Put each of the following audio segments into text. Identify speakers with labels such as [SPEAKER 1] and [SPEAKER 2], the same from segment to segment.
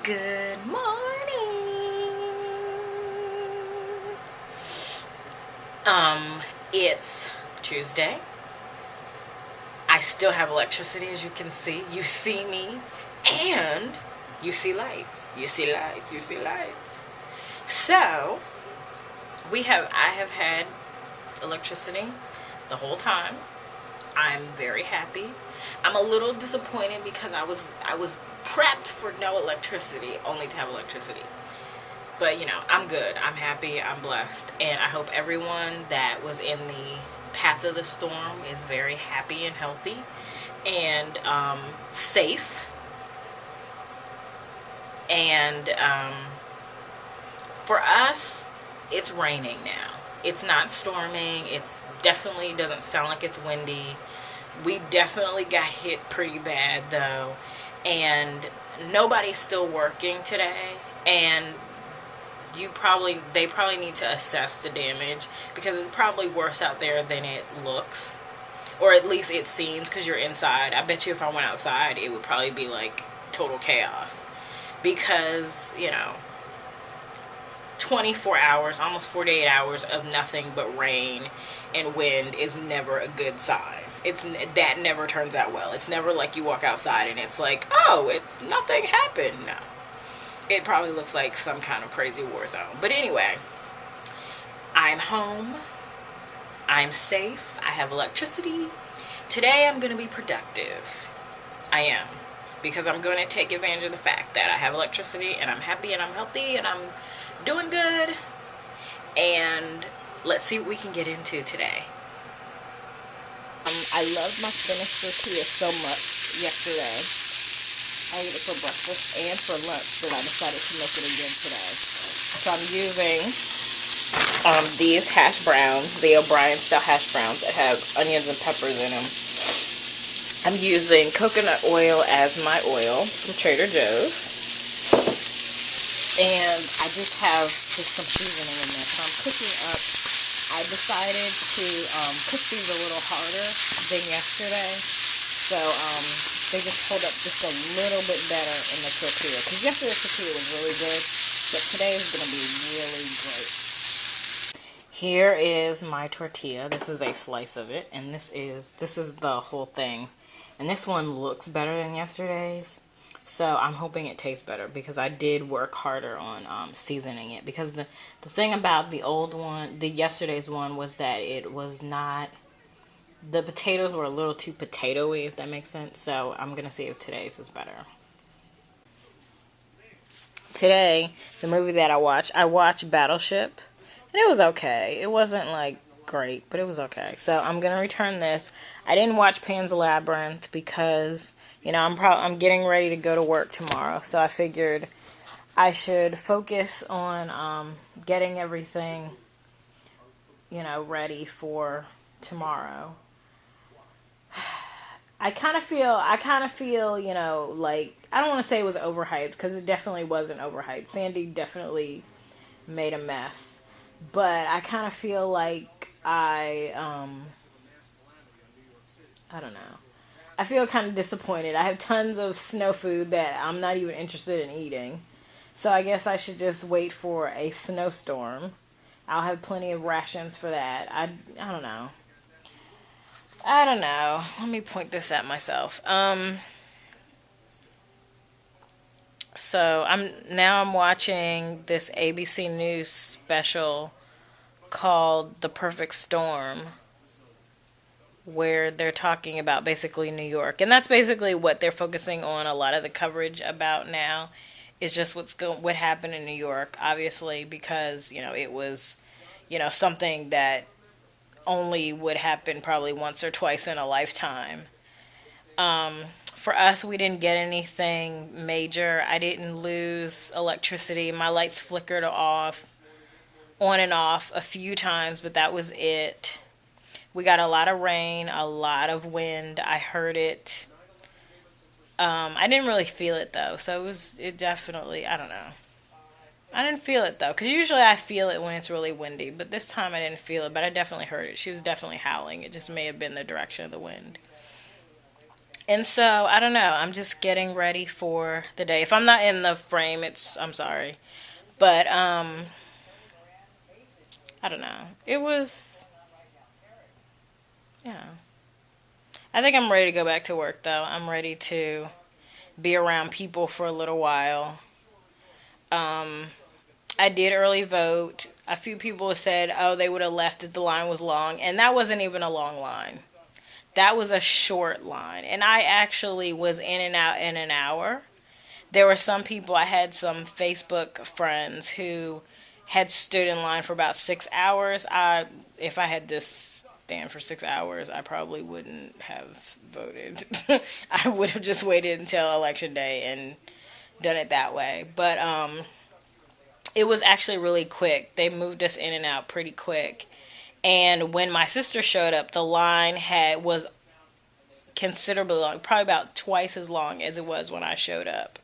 [SPEAKER 1] Good morning. It's Tuesday. I still have electricity, as you can see. You see me, and you see lights. You see lights. You see lights. So, I have had electricity the whole time. I'm very happy. I'm a little disappointed because I was prepped for no electricity, only to have electricity. But I'm good. I'm happy. I'm blessed, and I hope everyone that was in the path of the storm is very happy and healthy and safe. And for us, it's raining now. It's not storming. It's definitely doesn't sound like it's windy. We definitely got hit pretty bad though, and nobody's still working today. And they probably need to assess the damage because it's probably worse out there than it looks, or at least it seems, because you're inside. I bet you if I went outside, it would probably be like total chaos because 24 hours, almost 48 hours of nothing but rain and wind is never a good sign. That never turns out well. It's never like you walk outside and it's like, oh, nothing happened. No. It probably looks like some kind of crazy war zone. But anyway, I'm home. I'm safe. I have electricity. Today I'm going to be productive. I am. Because I'm going to take advantage of the fact that I have electricity and I'm happy and I'm healthy and I'm doing good. And let's see what we can get into today. I loved my spinach tortilla so much yesterday. I ate it for breakfast and for lunch, but I decided to make it again today. So I'm using these hash browns, the O'Brien style hash browns that have onions and peppers in them. I'm using coconut oil as my oil from Trader Joe's. And I just have some seasoning in there. So I'm cooking up. I decided to cook these a little harder than yesterday. So they just hold up just a little bit better in the tortilla. Because yesterday's tortilla was really good, but today is going to be really great. Here is my tortilla. This is a slice of it, and this is the whole thing. And this one looks better than yesterday's. So I'm hoping it tastes better because I did work harder on seasoning it. Because the thing about the old one, the yesterday's one, was that it was not, the potatoes were a little too potato-y, if that makes sense. So I'm going to see if today's is better. Today, the movie that I watched Battleship. And it was okay. It wasn't like great, but it was okay. So I'm going to return this. I didn't watch Pan's Labyrinth because I'm getting ready to go to work tomorrow, so I figured I should focus on getting everything, ready for tomorrow. I kind of feel, like, I don't want to say it was overhyped, because it definitely wasn't overhyped. Sandy definitely made a mess, but I kind of feel like I don't know. I feel kind of disappointed. I have tons of snow food that I'm not even interested in eating. So I guess I should just wait for a snowstorm. I'll have plenty of rations for that. I don't know. Let me point this at myself. So I'm watching this ABC News special called The Perfect Storm, where they're talking about basically New York. And that's basically what they're focusing on. A lot of the coverage about now is just what happened in New York, obviously, because, it was, something that only would happen probably once or twice in a lifetime. For us, we didn't get anything major. I didn't lose electricity. My lights flickered on and off a few times, but that was it. We got a lot of rain, a lot of wind. I heard it. I didn't really feel it though, so it definitely, I don't know. I didn't feel it though, because usually I feel it when it's really windy, but this time I didn't feel it, but I definitely heard it. She was definitely howling. It just may have been the direction of the wind. And so I don't know. I'm just getting ready for the day. If I'm not in the frame, I'm sorry. But I don't know. It was, yeah. I think I'm ready to go back to work though. I'm ready to be around people for a little while. Um, I did early vote. A few people said, "Oh, they would have left if the line was long," and that wasn't even a long line. That was a short line, and I actually was in and out in an hour. There were some people, I had some Facebook friends who had stood in line for about 6 hours. If I had to stand for 6 hours, I probably wouldn't have voted. I would have just waited until election day and done it that way. But it was actually really quick. They moved us in and out pretty quick. And when my sister showed up, the line had was considerably long, probably about twice as long as it was when I showed up.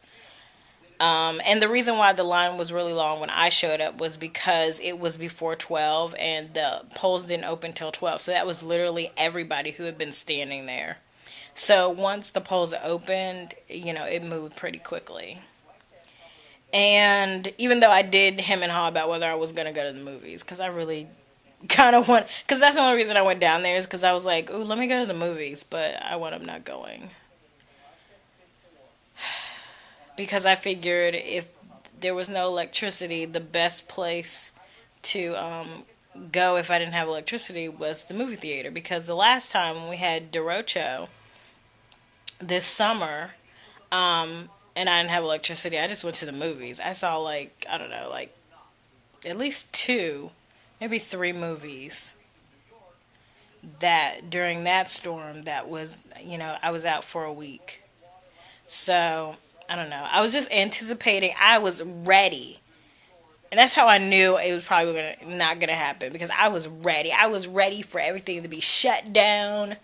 [SPEAKER 1] And the reason why the line was really long when I showed up was because it was before 12 and the polls didn't open till 12. So that was literally everybody who had been standing there. So once the polls opened, it moved pretty quickly. And even though I did hem and haw about whether I was going to go to the movies, because I really kind of want, because that's the only reason I went down there is because I was like, ooh, let me go to the movies, but I wound up not going. Because I figured if there was no electricity, the best place to go if I didn't have electricity was the movie theater. Because the last time when we had Derocho this summer, and I didn't have electricity, I just went to the movies. I saw like, I don't know, like at least two, maybe three movies that during that storm that was, I was out for a week. So I don't know. I was just anticipating. I was ready, and that's how I knew it was probably not gonna happen because I was ready. I was ready for everything to be shut down.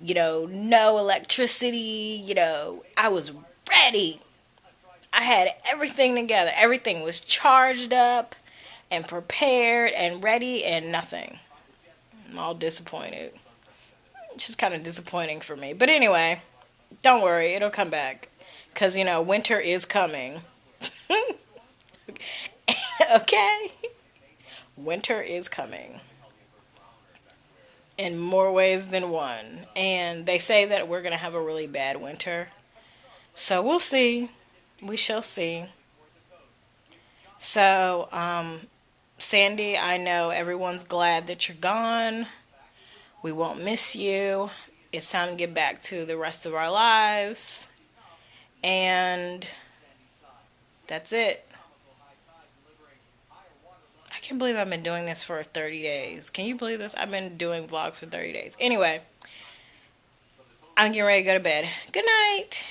[SPEAKER 1] No electricity. I was ready. I had everything together. Everything was charged up and prepared and ready, and nothing. I'm all disappointed. It's just kind of disappointing for me. But anyway, don't worry, it'll come back. Because, winter is coming. Okay? Winter is coming. In more ways than one. And they say that we're going to have a really bad winter. So we'll see. We shall see. So, Sandy, I know everyone's glad that you're gone. We won't miss you. It's time to get back to the rest of our lives. And that's it. I can't believe I've been doing this for 30 days. Can you believe this? I've been doing vlogs for 30 days. Anyway, I'm getting ready to go to bed. Good night.